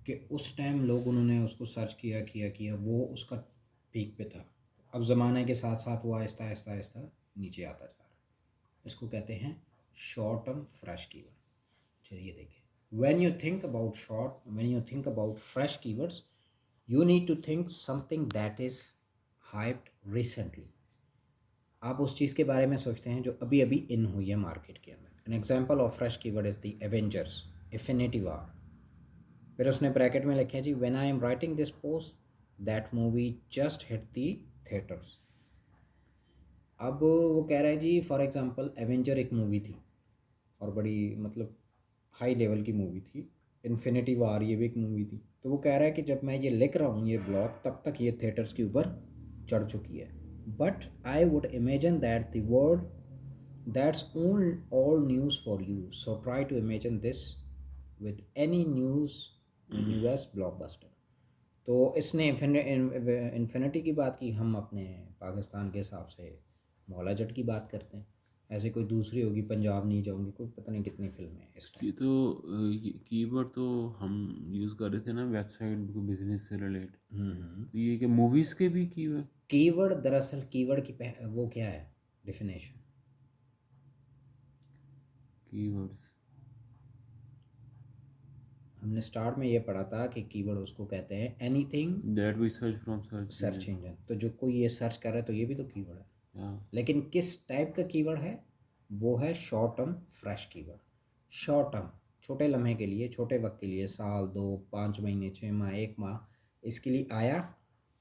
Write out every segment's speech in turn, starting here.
कि उस टाइम लोग उन्होंने उसको सर्च किया किया किया, वो उसका पीक पे था। अब ज़माने के साथ साथ वो आहिस्ता आहिस्ता आहिस्ता नीचे आता जा रहा है। इसको कहते हैं शॉर्ट टर्म फ्रेश कीवर्ड। चलिए देखिए, when you think about fresh keywords, you need to think something that is hyped recently. आप उस चीज़ के बारे में सोचते हैं जो अभी अभी इन हुई है मार्केट के अंदर। An example of fresh keyword is the Avengers, Infinity War. फिर उसने ब्रैकेट में लिखा है जी, when I am writing this post that movie just hit the theatres. अब वो कह रहा है जी, फॉर एग्जांपल एवेंजर एक मूवी थी और बड़ी मतलब हाई लेवल की मूवी थी। इन्फिनिटी वार ये भी एक मूवी थी। तो वो कह रहा है कि जब मैं ये लिख रहा हूँ ये ब्लॉग, तब तक ये थिएटर्स के ऊपर चढ़ चुकी है। But I would imagine that the world that's all news for you, so try to imagine this with any news in US blockbuster। तो इसने इन्फिनिटी की बात की, हम अपने पाकिस्तान के हिसाब से मौला जट की बात करते हैं। ऐसे कोई दूसरी होगी, पंजाब नहीं जाऊंगी, कोई पता नहीं कितनी फिल्में हैं इस ये टाइम। तो कीवर्ड तो हम यूज़ कर रहे थे ना वेबसाइट को बिजनेस से रिलेट। हम्म। तो ये क्या मूवीज़ के भी कीवर्ड? कीवर्ड, दरअसल कीवर्ड की वो क्या है डेफिनेशन? कीवर्ड्स। हमने स्टार्ट में ये पढ़ा था कि कीवर्ड उसको कहते हैं anything that we search from search search engine. Engine. तो जो कोई ये सर्च कर रहा है तो ये भी तो कीवर्ड है। हाँ। लेकिन किस टाइप का कीवर्ड है? वो है short term fresh keyword. Short term, छोटे लम्हे के लिए, छोटे वक्त के लिए, साल, 2, 5 महीने, 6 माह, 1 माह, इसके लिए आया,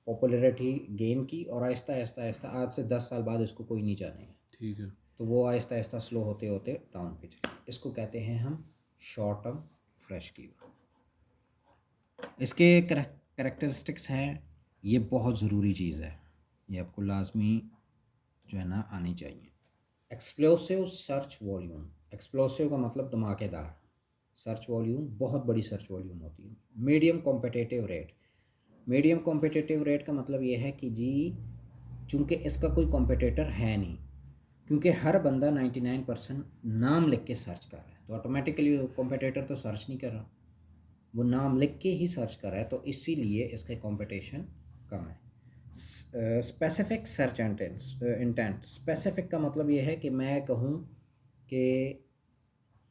पॉपुलैरिटी गेन की, और आहिस्ता आहिस्ता आहिस्ता आज से 10 साल बाद इसको कोई नहीं जानेगा। ठीक है। तो वो आहिस्ता आहिस्ता स्लो होते होते डाउन पे चले। इसको कहते हैं हम शॉर्ट टर्म फ्रेश कीवर्ड। इसके करेक्टरिस्टिक्स हैं, ये बहुत ज़रूरी चीज़ है, ये आपको लाजमी जो है ना आनी चाहिए। Explosive search volume. एक्सप्लोसिव का मतलब धमाकेदार। सर्च वॉल्यूम, बहुत बड़ी सर्च वॉल्यूम होती है। Medium competitive rate. Medium competitive rate का मतलब ये है कि जी, चूँकि इसका कोई कॉम्पिटिटर है नहीं, क्योंकि हर बंदा 99% नाम लिख के सर्च कर रहा है, तो ऑटोमेटिकली कॉम्पिटिटर तो सर्च नहीं कर रहा, वो नाम लिख के ही सर्च कर रहा है, तो इसीलिए इसका कंपटीशन कम है। Specific search intent. स्पेसिफिक का मतलब ये है कि मैं कहूँ कि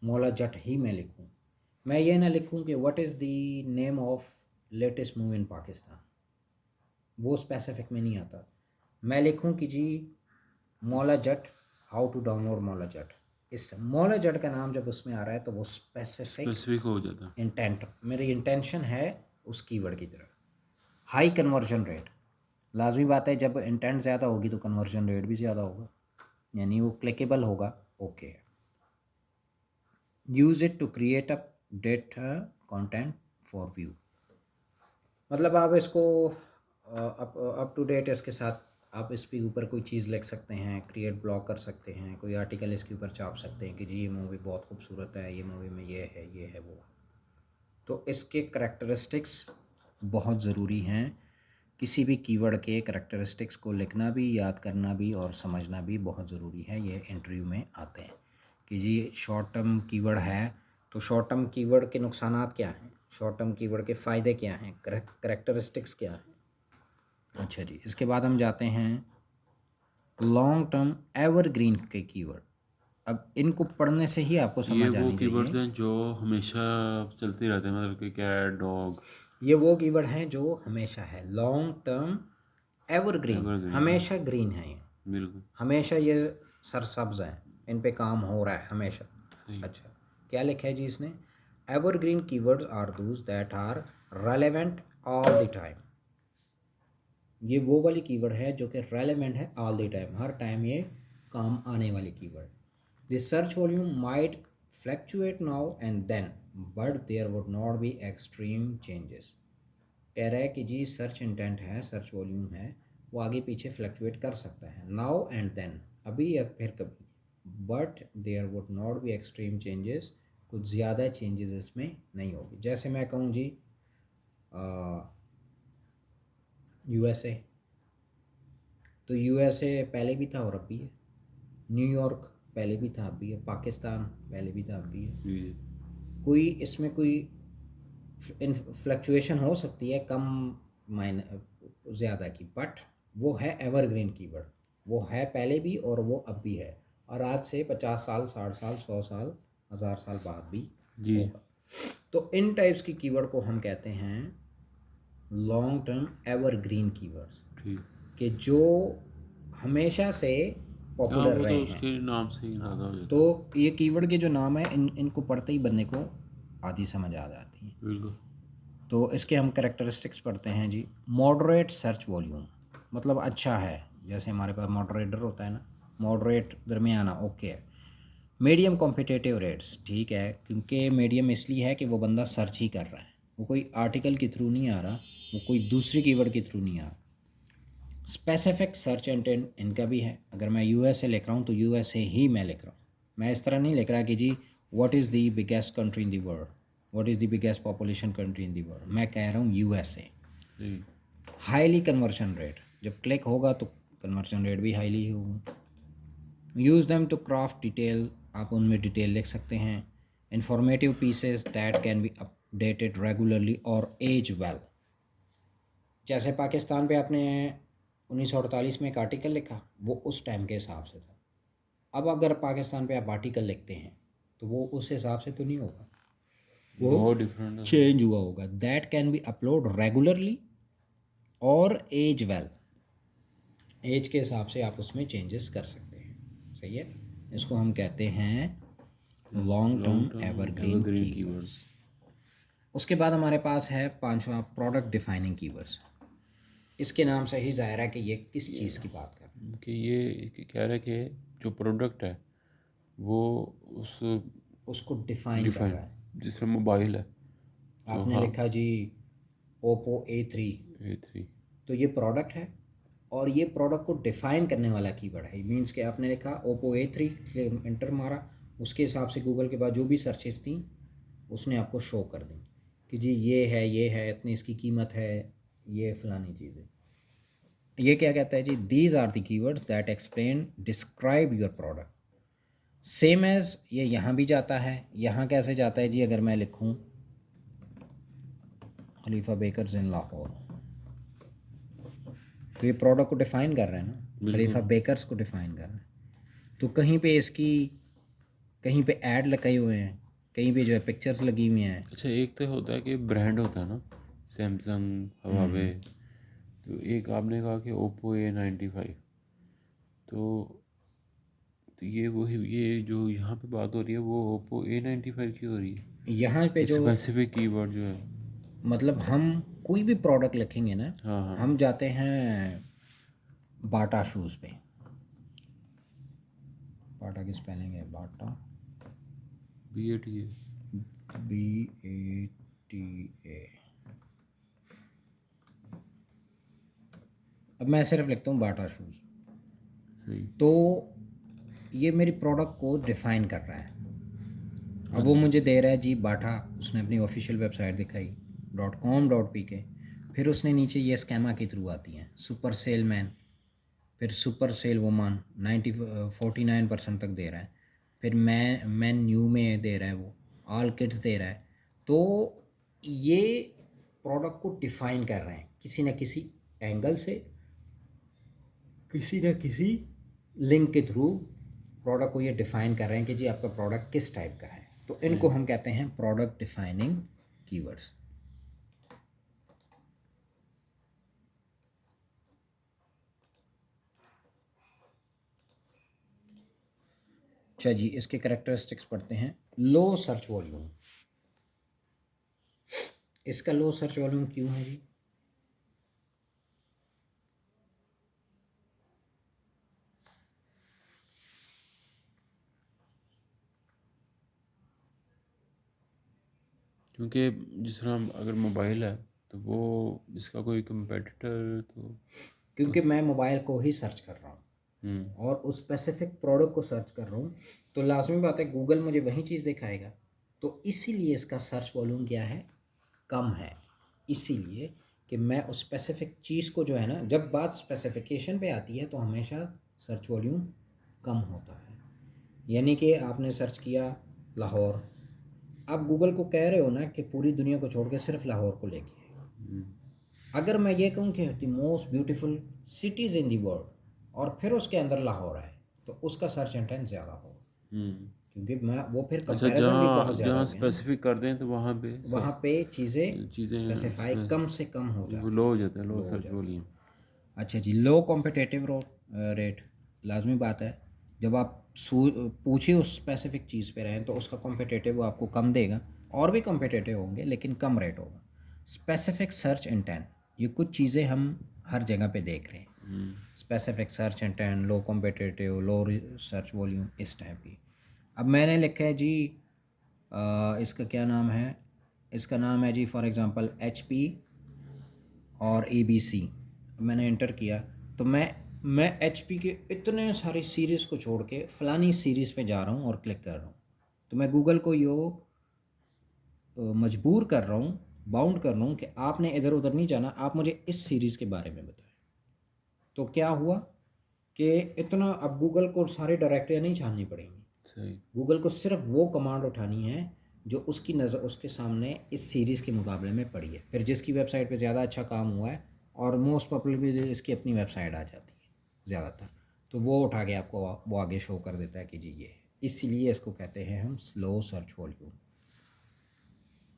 मौला जट ही मैं लिखूँ, मैं ये ना लिखूँ कि what is the name of latest movie इन पाकिस्तान, वो स्पेसिफिक में नहीं आता। मैं लिखूँ कि जी Maula Jatt, how to download Maula Jatt. इस मौला जट का नाम जब उसमें आ रहा है तो वो स्पेसिफिक स्पेसिफिक हो जाता। इंटेंट, मेरी इंटेंशन है उस कीवर्ड की तरफ। High conversion rate. लाजमी बात है, जब इंटेंट ज़्यादा होगी तो कन्वर्जन रेट भी ज़्यादा होगा, यानी वो क्लिकेबल होगा। Okay. Use it to create a data content for view. मतलब आप इसको अप टू डेट इसके साथ आप इसके ऊपर कोई चीज़ लिख सकते हैं, क्रिएट ब्लॉग कर सकते हैं, कोई आर्टिकल इसके ऊपर छाप सकते हैं कि जी ये मूवी बहुत खूबसूरत है, ये मूवी में ये है वो। तो इसके करैक्टरिस्टिक्स बहुत ज़रूरी हैं। किसी भी कीवर्ड के करैक्टरिस्टिक्स को लिखना भी, याद करना भी और समझना भी बहुत ज़रूरी है। ये इंटरव्यू में आते हैं कि जी शॉर्ट टर्म कीवर्ड है, तो शॉर्ट टर्म कीवर्ड के नुकसानात क्या हैं, शॉर्ट टर्म कीवर्ड के फ़ायदे क्या हैं, करैक्टरिस्टिक्स क्या हैं। अच्छा जी, इसके बाद हम जाते हैं लॉन्ग टर्म एवरग्रीन के कीवर्ड। अब इनको पढ़ने से ही आपको ये समझ वो आनी कीवर्ड्स चाहिए। हैं जो हमेशा चलते रहते हैं, मतलब कि कैट, डॉग। ये वो कीवर्ड हैं जो हमेशा है, लॉन्ग टर्म एवरग्रीन, एवरग्रीन है। हमेशा ग्रीन है ये, बिल्कुल हमेशा ये सरसब्ज हैं, इन पे काम हो रहा है हमेशा। सही। अच्छा, क्या लिखा है जी इसने? Evergreen keywords are those that are relevant all the time. ये वो वाली कीवर्ड है जो कि रेलेवेंट है ऑल द टाइम, हर टाइम ये काम आने वाली keyword. The search volume might fluctuate now and then, but there would not be extreme changes. कह रहा है कि जी सर्च इंटेंट है, सर्च वॉल्यूम है, वो आगे पीछे फ्लक्चुएट कर सकता है, नाउ एंड देन, अभी या फिर कभी, but there would not be extreme changes, कुछ ज़्यादा चेंजेस इसमें नहीं होगी। जैसे मैं कहूँ जी यूएसए, तो यूएसए पहले भी था और अब भी है। न्यूयॉर्क पहले भी था अब भी है। पाकिस्तान पहले भी था अब भी है। जी। कोई इसमें कोई फ्लक्चुएशन हो सकती है कम माइन ज़्यादा की, बट वो है एवरग्रीन कीवर्ड, वो है पहले भी और वो अब भी है, और आज से 50 साल, 60 साल, 100 साल, 1000 साल बाद भी जी। होगा। तो इन टाइप्स की कीवर्ड को हम कहते हैं लॉन्ग टर्म एवरग्रीन कीवर्ड्स, ठीक। कि जो हमेशा से हाँ, पॉपुलर वो रहे तो हैं। उसके नाम से ही ज़्यादा हो जाता तो है। ये कीवर्ड के जो नाम है, इनको पढ़ते ही बंदे को आधी समझ आ जाती है। बिल्कुल। तो इसके हम करेक्टरिस्टिक्स पढ़ते हैं जी। मॉडरेट सर्च वॉल्यूम, मतलब अच्छा है, जैसे हमारे पास मॉडरेटर होता है ना, मॉडरेट दरमियाना, ओके है। मीडियम कॉम्पिटिटिव रेट्स, ठीक है, क्योंकि मीडियम इसलिए है कि वो बंदा सर्च ही कर रहा है, वो कोई आर्टिकल के थ्रू नहीं आ रहा, वो कोई दूसरी कीवर्ड के थ्रू नहीं आ रहा। स्पेसिफिक सर्च इंटेंट इनका भी है, अगर मैं यूएसए लिख रहा हूँ तो यूएसए ही मैं लिख रहा हूँ, मैं इस तरह नहीं लिख रहा कि जी what is the biggest country in the world, what is the biggest population country in the world, मैं कह रहा हूँ यूएसए। जी। हाईली कन्वर्शन रेट, जब क्लिक होगा तो कन्वर्शन रेट भी हाईली ही होगा। Use them to craft detail, आप उनमें डिटेल लिख सकते हैं। Informative pieces that can be updated regularly और एज वेल, जैसे पाकिस्तान पे आपने 1948 में एक आर्टिकल लिखा, वो उस टाइम के हिसाब से था। अब अगर पाकिस्तान पे आप आर्टिकल लिखते हैं तो वो उस हिसाब से तो नहीं होगा, वो बहुत डिफरेंट है। चेंज हुआ होगा। That can B upload regularly और एज वेल, एज के हिसाब से आप उसमें चेंजेस कर सकते हैं, सही है। इसको हम कहते हैं long long term term evergreen evergreen keywords. Keywords. उसके बाद हमारे पास है पांचवा, प्रोडक्ट डिफाइनिंग कीवर्ड्स। इसके नाम से ही जाहिर है कि ये किस चीज़ की बात कर रहे हैं। कि ये कह रहा है कि जो प्रोडक्ट है वो उस उसको डिफाइन कर डिफाइन, रहा है। जिसमें मोबाइल है तो आपने हाँ, लिखा जी Oppo A3, A3। तो ये प्रोडक्ट है, और ये प्रोडक्ट को डिफाइन करने वाला कीवर्ड है। मींस कि आपने लिखा Oppo A3, इंटर मारा, उसके हिसाब से गूगल के बाद जो भी सर्चेस थी उसने आपको शो कर दी कि जी ये है, इतनी इसकी कीमत है, ये फलानी चीज़ है। ये क्या कहता है जी, these are the keywords that explain describe your product. Same as ये यहाँ भी जाता है, यहाँ कैसे जाता है जी, अगर मैं लिखूँ खलीफा बेकर्स इन लाहौर, तो ये प्रोडक्ट को डिफ़ाइन कर रहे हैं ना, खलीफा बिल्कुल। बेकर्स को डिफ़ाइन कर रहे हैं। तो कहीं पे इसकी, कहीं पे ऐड लगाए हुए हैं, कहीं पे जो है पिक्चर्स लगी हुई हैं। अच्छा, एक तो होता है कि ब्रांड होता है ना, सैमसंग, हवावे। तो एक आपने कहा कि Oppo A95, तो ये वही, ये जो यहाँ पे बात हो रही है वो Oppo A95 की हो रही है। यहाँ पे ये जो, स्पेसिफिक कीवर्ड जो है। मतलब हम कोई भी प्रोडक्ट लिखेंगे ना, हाँ हाँ। हम जाते हैं बाटा शूज़ पे, बाटा की स्पेलिंग है बाटा, BATA। BATA। अब मैं सिर्फ लिखता हूँ बाटा शूज़, सही। तो ये मेरी प्रोडक्ट को डिफ़ाइन कर रहा है। हाँ अब वो जी। मुझे दे रहा है जी बाटा, उसने अपनी ऑफिशियल वेबसाइट दिखाई .com.pk, फिर उसने नीचे ये स्कैमा के थ्रू आती हैं, सुपर सेल मैन, फिर सुपर सेल वुमन 49% तक दे रहा है, फिर मैन न्यू में दे रहा है, वो ऑल किड्स दे रहा है। तो ये प्रोडक्ट को डिफ़ाइन कर रहे हैं किसी न किसी एंगल से, किसी न किसी लिंक के थ्रू प्रोडक्ट को ये डिफ़ाइन कर रहे हैं कि जी आपका प्रोडक्ट किस टाइप का है। तो इनको हम कहते हैं प्रोडक्ट डिफाइनिंग कीवर्ड्स। अच्छा जी, इसके करेक्टरिस्टिक्स पढ़ते हैं। लो सर्च वॉल्यूम, इसका लो सर्च वॉल्यूम क्यों है जी? क्योंकि जिस तरह अगर मोबाइल है तो वो इसका कोई कंपेटिटर क्योंकि मैं मोबाइल को ही सर्च कर रहा हूँ हम्म। और उस स्पेसिफिक प्रोडक्ट को सर्च कर रहा हूँ, तो लाजमी बात है गूगल मुझे वही चीज़ दिखाएगा। तो इसीलिए इसका सर्च वॉल्यूम क्या है, कम है। इसीलिए कि मैं उस स्पेसिफिक चीज़ को जो है ना, जब बात स्पेसिफिकेशन पे आती है तो हमेशा सर्च वॉल्यूम कम होता है। यानी कि आपने सर्च किया लाहौर, आप गूगल को कह रहे हो ना कि पूरी दुनिया को छोड़ के सिर्फ लाहौर को लेके आए। अगर मैं ये कहूँ कि the most beautiful cities in the world और फिर उसके अंदर लाहौर है, तो उसका सर्च इंटेंस ज़्यादा होगा, क्योंकि मैं वो फिर अच्छा, कंपैरिजन भी बहुत जहाँ ज़्यादा जहाँ हो गया ना। स्पेसिफिक कर दें तो वहाँ पे वहाँ पे चीज़ें चीज़ें स्पेसिफाई उसमें कम से कम हो वो जाती लो हैं, हो जाता है, लो लो हो सर्च जाती वॉल्यूम। हैं। अच्छा जी, लो कॉम्पिटिटिव रेट लाजमी बात है। जब आप पूछिए उस स्पेसिफिक चीज़ पे रहें तो उसका कॉम्पिटिटिव वो आपको कम देगा, और भी कॉम्पिटिटिव होंगे लेकिन कम रेट होगा। स्पेसिफिक सर्च इंटेंट, ये कुछ चीज़ें हम हर जगह पे देख रहे हैं। स्पेसिफिक सर्च इंटेंट, लो कॉम्पिटिटिव, लो सर्च वॉल्यूम, इस टाइप की। अब मैंने लिखा है जी इसका क्या नाम है, इसका नाम है जी फॉर एग्ज़ाम्पल HP और ABC। मैंने इंटर किया तो मैं HP के इतने सारी सीरीज़ को छोड़ के फ़लानी सीरीज़ पे जा रहा हूँ और क्लिक कर रहा हूँ, तो मैं गूगल को मजबूर कर रहा हूँ, बाउंड कर रहा हूँ कि आपने इधर उधर नहीं जाना, आप मुझे इस सीरीज़ के बारे में बताएं। तो क्या हुआ कि इतना अब गूगल को सारी डायरेक्टरियाँ नहीं छाननी पड़ेंगी, सही। गूगल को सिर्फ वो कमांड उठानी है जो उसकी नज़र उसके सामने इस सीरीज़ के मुकाबले में पड़ी है, फिर जिसकी वेबसाइट पे ज़्यादा अच्छा काम हुआ है और मोस्ट पॉपुलर भी इसकी अपनी वेबसाइट आ जाती है ज़्यादातर, तो वो उठा के आपको वो आगे शो कर देता है कि जी ये है। इसीलिए इसको कहते हैं हम स्लो सर्च वॉल्यूम।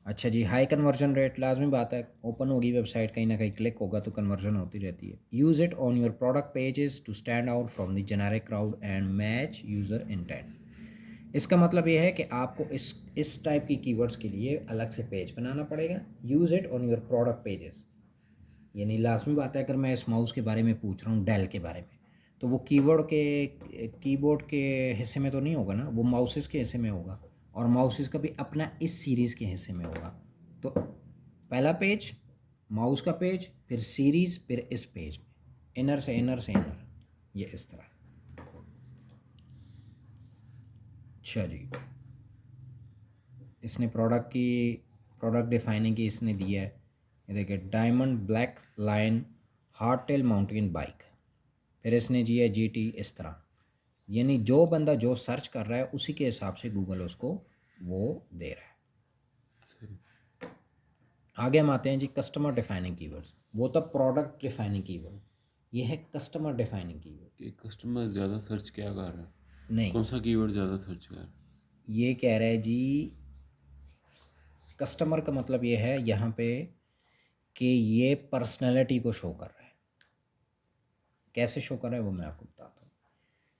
अच्छा जी, हाई कन्वर्जन रेट, लाजमी बात है, ओपन होगी वेबसाइट, कहीं ना कहीं क्लिक होगा तो कन्वर्जन होती रहती है। Use it on your product pages to stand out from the generic crowd and match user intent. इसका मतलब ये है कि आपको इस टाइप की कीवर्ड्स के लिए अलग से पेज बनाना पड़ेगा। Use it on your product pages, यानी लाजमी बात है, अगर मैं इस माउस के बारे में पूछ रहा हूँ, डेल के बारे में, तो वो कीबोर्ड के हिस्से में तो नहीं होगा ना, वो माउसेस के हिस्से में होगा, और माउसेस का भी अपना इस सीरीज़ के हिस्से में होगा। तो पहला पेज माउस का पेज, फिर सीरीज़, फिर इस पेज में इनर से इनर से इनर, ये इस तरह। अच्छा जी, इसने प्रोडक्ट डिफाइनिंग की इसने दिया है, ये देखिए, diamond black line hard tail mountain bike, फिर इसने जी है GT, इस तरह। यानी जो बंदा जो सर्च कर रहा है उसी के हिसाब से गूगल उसको वो दे रहा है। सही। आगे हम आते हैं जी कस्टमर डिफाइनिंग कीवर्ड्स, वो तो प्रोडक्ट डिफाइनिंग कीवर्ड, ये है कस्टमर डिफाइनिंग कीवर्ड। कि कस्टमर ज़्यादा सर्च क्या कर रहा है, नहीं, कौन सा कीवर्ड ज़्यादा सर्च कर रहा है? ये कह रहा है जी कस्टमर का मतलब ये है यहाँ पे कि ये पर्सनैलिटी को शो कर रहा है। कैसे शो कर रहा है वो मैं आपको बताता हूँ।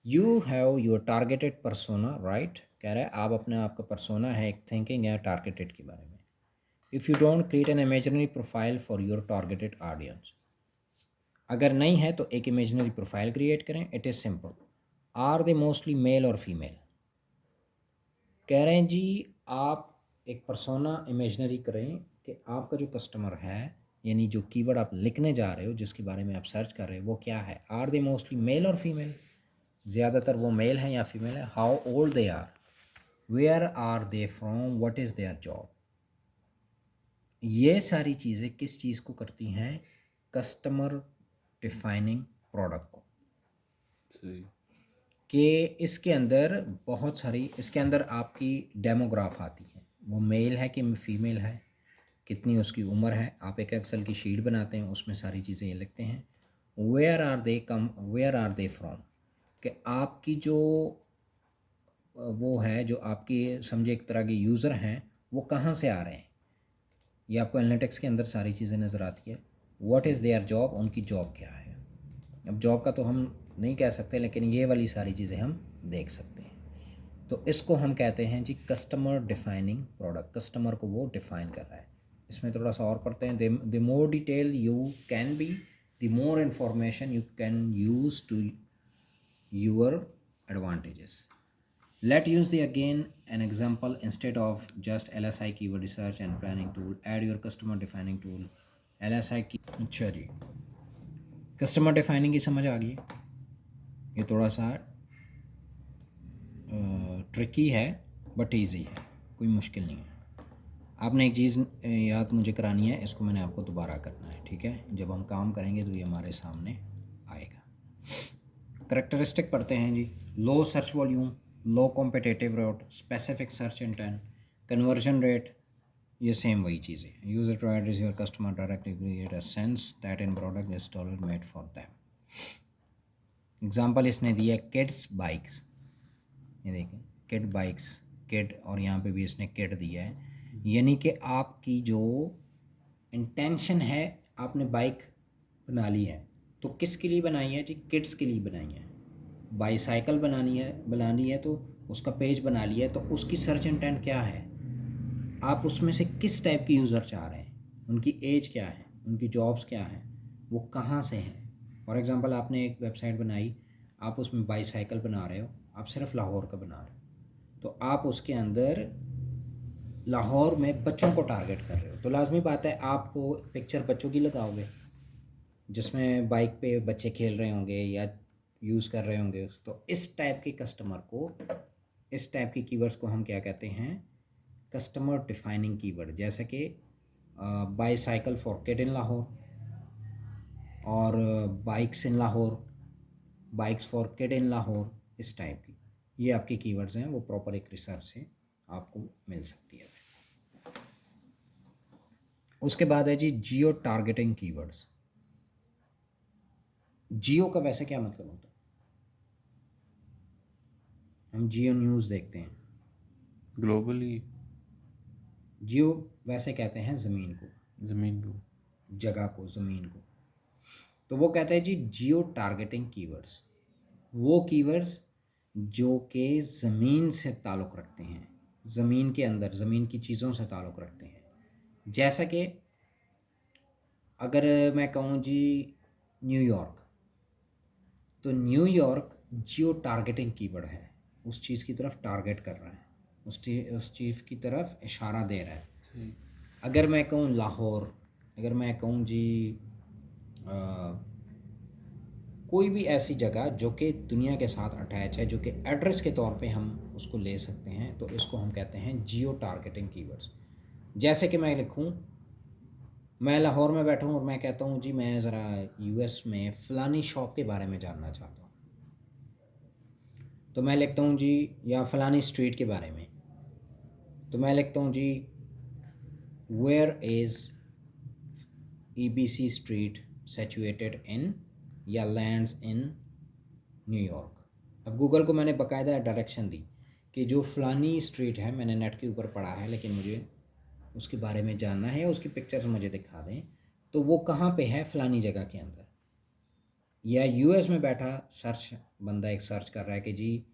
You have your targeted persona, right, कह रहा है आप अपने आप का परसोना है, एक थिंकिंग है टारगेटेड के बारे में। If you don't create an imaginary profile for your targeted audience, अगर नहीं है तो एक इमेजिनरी प्रोफाइल क्रिएट करें। It is simple. Are they mostly male और फीमेल, कह रहे हैं जी आप एक पर्सोना इमेजिनरी करें कि आपका जो कस्टमर है, यानी जो कीवर्ड आप लिखने जा रहे हो, जिसके बारे में आप सर्च कर रहे हो, वो क्या है। आर दे मोस्टली मेल और फीमेल, ज़्यादातर वो मेल हैं या फीमेल है। How old they are, where are they from, what is their job. ये सारी चीज़ें किस चीज़ को करती हैं, कस्टमर डिफाइनिंग प्रोडक्ट को। सही। कि इसके अंदर बहुत सारी, इसके अंदर आपकी डेमोग्राफ आती है, वो मेल है कि फीमेल है, कितनी उसकी उम्र है। आप एक एक्सेल की शीट बनाते हैं, उसमें सारी चीज़ें ये लिखते हैं। वेयर आर दे फ्रॉम, कि आपकी जो वो है, जो आपकी समझे एक तरह के यूज़र हैं, वो कहाँ से आ रहे हैं, ये आपको एनालिटिक्स के अंदर सारी चीज़ें नज़र आती है। व्हाट इज़ देयर जॉब, उनकी जॉब क्या है। अब जॉब का तो हम नहीं कह सकते, लेकिन ये वाली सारी चीज़ें हम देख सकते हैं। तो इसको हम कहते हैं जी कस्टमर डिफाइनिंग प्रोडक्ट, कस्टमर को वो डिफाइन कर रहा है। इसमें थोड़ा सा और पढ़ते हैं। The more detail you can be, the more information you can use to your advantages. Let use the again an example instead of just LSI keyword research and planning tool. Add your customer defining tool. LSI की, अच्छा जी, customer defining की समझ आ गई। ये थोड़ा सा tricky है but easy है, कोई मुश्किल नहीं है। आपने एक चीज़ याद मुझे करानी है, इसको मैंने आपको दोबारा करना है, ठीक है। जब हम काम करेंगे तो ये हमारे सामने आएगा। करेक्टरिस्टिक पढ़ते हैं जी। Low search volume, low competitive rate, specific search intent, conversion rate, ये सेम वही चीज़ें हैं. User to address your customer directly create a sense that in product is tailor made for them. Example इसने दिया है किड्स बाइक्स. ये देखिए kid bikes, kid, और यहाँ पे भी इसने किड दिया है. यानी कि आपकी जो इंटेंशन है, आपने बाइक बना ली है तो किसके लिए बनाई है जी? किड्स के लिए बनाई है. बाईसाइकिल बनानी है तो उसका पेज बना लिया है, तो उसकी सर्च इंटेंट क्या है? आप उसमें से किस टाइप की यूज़र चाह रहे हैं, उनकी एज क्या है, उनकी जॉब्स क्या हैं, वो कहाँ से हैं. फॉर एग्ज़ाम्पल आपने एक वेबसाइट बनाई, आप उसमें बाईसाइकिल बना रहे हो, आप सिर्फ लाहौर का बना रहे हो, तो आप उसके अंदर लाहौर में बच्चों को टारगेट कर रहे हो, तो लाजमी बात है आप पिक्चर बच्चों की लगाओगे जिसमें बाइक पे बच्चे खेल रहे होंगे या यूज़ कर रहे होंगे. तो इस टाइप के कस्टमर को, इस टाइप की कीवर्ड्स को हम क्या कहते हैं? Customer defining keyword. जैसे कि bicycle for kid in Lahore, और bikes in Lahore, bikes for kid in Lahore, इस टाइप की. ये आपकी कीवर्ड्स हैं, वो प्रॉपर एक रिसर्च से आपको मिल सकती है. उसके बाद है जी जियो टारगेटिंग कीवर्ड्स. जियो का वैसे क्या मतलब होता है? हम जियो न्यूज़ देखते हैं. ग्लोबली जियो वैसे कहते हैं ज़मीन को, ज़मीन को, जगह को, ज़मीन को. तो वो कहते हैं जी जियो टारगेटिंग कीवर्ड्स, वो कीवर्ड्स जो कि ज़मीन से ताल्लुक़ रखते हैं, ज़मीन के अंदर, ज़मीन की चीज़ों से ताल्लुक़ रखते हैं. जैसा कि अगर मैं कहूँ जी न्यूयॉर्क, तो न्यूयॉर्क जियो टारगेटिंग कीवर्ड है, उस चीज़ की तरफ टारगेट कर रहा है, उस चीज़ की तरफ इशारा दे रहा है. सही, अगर मैं कहूँ लाहौर, अगर मैं कहूँ जी कोई भी ऐसी जगह जो कि दुनिया के साथ अटैच है, जो कि एड्रेस के तौर पे हम उसको ले सकते हैं, तो इसको हम कहते हैं जियो टारगेटिंग कीवर्ड्स. जैसे कि मैं लिखूँ, मैं लाहौर में बैठा हूँ और मैं कहता हूँ जी मैं ज़रा यूएस में फ़लानी शॉप के बारे में जानना चाहता हूँ, तो मैं लिखता हूँ जी, या फ़लानी स्ट्रीट के बारे में, तो मैं लिखता हूँ जी where is EBC street situated in, या लैंड्स इन न्यूयॉर्क. अब गूगल को मैंने बाकायदा डायरेक्शन दी कि जो फ़लानी स्ट्रीट है, मैंने नेट के ऊपर पढ़ा है लेकिन मुझे उसके बारे में जानना है, उसकी पिक्चर्स मुझे दिखा दें, तो वो कहाँ पे है? फ़लानी जगह के अंदर. या यूएस में बैठा सर्च बंदा एक सर्च कर रहा है कि जी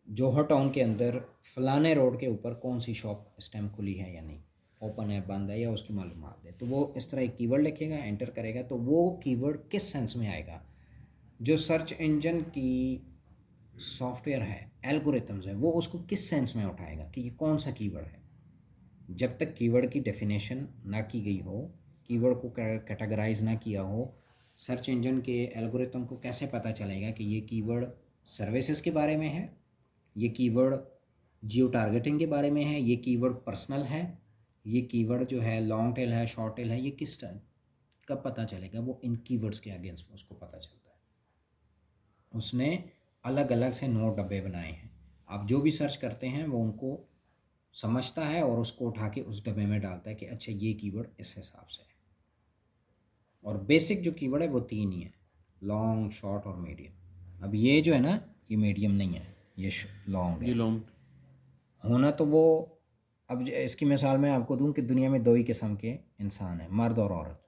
जोहर टाउन के अंदर फ़लाने रोड के ऊपर कौन सी शॉप इस टाइम खुली है या नहीं, ओपन है, बंद है, या उसकी मालूमात दे, तो वो इस तरह एक कीवर्ड लिखेगा, एंटर करेगा, तो वो कीवर्ड किस सेंस में आएगा? जो सर्च इंजन की सॉफ्टवेयर है, एल्गोरिथम्स है, वो उसको किस सेंस में उठाएगा कि ये कौन सा कीवर्ड है. जब तक कीवर्ड की डेफिनेशन ना की गई हो, कीवर्ड को कैटेगराइज ना किया हो, सर्च इंजन के एल्गोरिथम को कैसे पता चलेगा कि ये कीवर्ड सर्विसेज के बारे में है, ये कीवर्ड जियो टारगेटिंग के बारे में है, ये कीवर्ड पर्सनल है, ये कीवर्ड जो है लॉन्ग टेल है, शॉर्ट टेल है, ये किस टाइम कब पता चलेगा? वो इन कीवर्ड्स के अगेंस्ट में उसको पता चलता है. उसने अलग अलग से 9 डब्बे बनाए हैं. आप जो भी सर्च करते हैं वो उनको समझता है और उसको उठा के उस डब्बे में डालता है कि अच्छा ये कीवर्ड इस हिसाब से है. और बेसिक जो कीवर्ड है वो 3 ही है, लॉन्ग, शॉर्ट और मीडियम. अब ये जो है ना, ये मीडियम नहीं है, ये लॉन्ग ये है. लॉन्ग, होना तो वो, अब इसकी मिसाल मैं आपको दूं कि दुनिया में 2 ही किस्म के इंसान हैं, मर्द और औरत.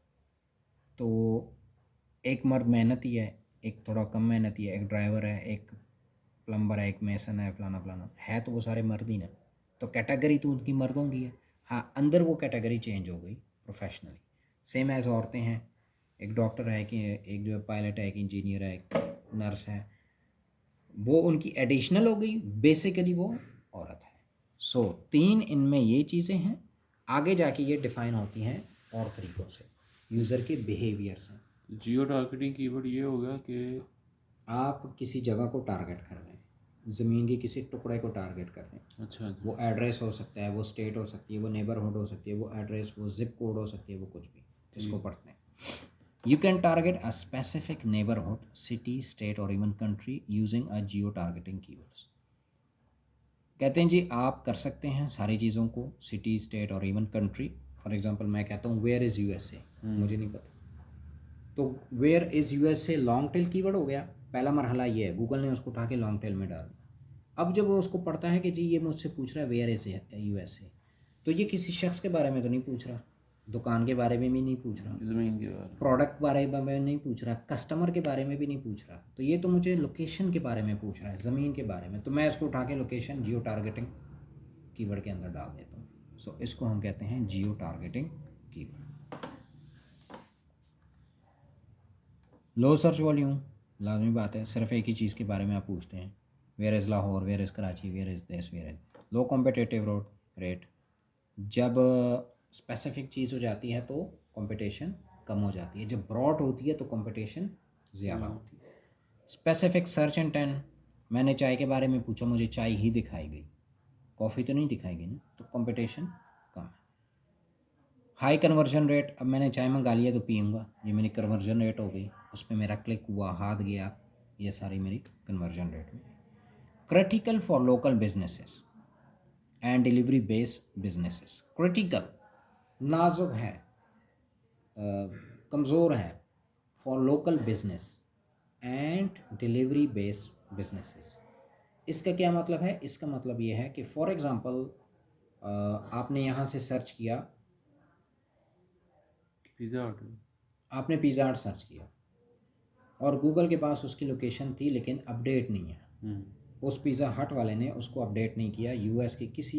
तो एक मर्द मेहनती है, एक थोड़ा कम मेहनती है, एक ड्राइवर है, एक प्लम्बर है, एक मेसन है, फलाना फलाना है, तो वो सारे मर्द ही ना. तो कैटेगरी तो उनकी मर्दों की है. हाँ, अंदर वो कैटेगरी चेंज हो गई प्रोफेशनली. सेम एज औरतें हैं, एक डॉक्टर है, कि एक जो पायलट है, एक इंजीनियर है, एक नर्स है, वो उनकी एडिशनल हो गई, बेसिकली वो औरत है. सो 3 इनमें ये चीज़ें हैं, आगे जाके ये डिफ़ाइन होती हैं और तरीक़ों से, यूज़र के बिहेवियर से. जियो टारगेटिंग कीवर्ड ये हो गया कि आप किसी जगह को टारगेट कर रहे हैं, ज़मीन के किसी टुकड़े को टारगेट कर रहे हैं. अच्छा अच्छा, वो एड्रेस हो सकता है, वो स्टेट हो सकती है, वो नेबरहुड हो सकती है, वो एड्रेस, वो जिप कोड हो सकती है, वो कुछ भी जिसको पढ़ते हैं. You can target a specific neighborhood, city, state, or even country using a geo-targeting keywords. कहते हैं जी आप कर सकते हैं सारी चीज़ों को, सिटी, स्टेट और इवन कंट्री। फॉर एग्जांपल मैं कहता हूँ वेयर इज़ यूएसए, मुझे नहीं पता, तो where is USA long tail keyword हो गया। पहला मरहला ये है, गूगल ने उसको उठा के लॉन्ग टेल में डाल दिया। अब जब वो उसको पढ़ता है कि जी ये मुझसे पूछ रहा है वेयर इज़ यूएसए, तो ये किसी शख्स के बारे में तो नहीं पूछ रहा, दुकान के बारे में भी नहीं पूछ रहा, ज़मीन के बारे में। प्रोडक्ट बारे में नहीं पूछ रहा, कस्टमर के बारे में भी नहीं पूछ रहा, तो ये तो मुझे लोकेशन के बारे में पूछ रहा है, ज़मीन के बारे में। तो मैं इसको उठा के लोकेशन जियो टारगेटिंग कीवर्ड के अंदर डाल देता हूँ। सो इसको हम कहते हैं जियो टारगेटिंग कीवर्ड। लो सर्च वॉल्यूम, लाजमी बात है, सिर्फ एक ही चीज़ के बारे में आप पूछते हैं, where is Lahore, where is Karachi, where is this, where is. Low competitive rate, जब स्पेसिफिक चीज़ हो जाती है तो कंपटीशन कम हो जाती है, जब ब्रॉड होती है तो कंपटीशन ज़्यादा होती है। स्पेसिफिक सर्च इंटेंट, मैंने चाय के बारे में पूछा, मुझे चाय ही दिखाई गई, कॉफ़ी तो नहीं दिखाई गई ना, तो कंपटीशन कम है। हाई कन्वर्जन रेट, अब मैंने चाय मंगा लिया तो पीऊँगा, ये मेरी कन्वर्जन रेट हो गई, उसमें मेरा क्लिक हुआ, हाथ गया, ये सारी मेरी कन्वर्जन रेट हुई। Critical for local businesses and delivery based businesses, critical नाजुक है, कमज़ोर है, for local business and delivery based businesses. इसका क्या मतलब है? इसका मतलब ये है कि फॉर एग्ज़ाम्पल आपने यहाँ से सर्च किया, पिज़्ज़ा हट। आपने पिज़्ज़ा हट सर्च किया और गूगल के पास उसकी लोकेशन थी लेकिन अपडेट नहीं है, उस पिज़्ज़ा हट वाले ने उसको अपडेट नहीं किया, यूएस के किसी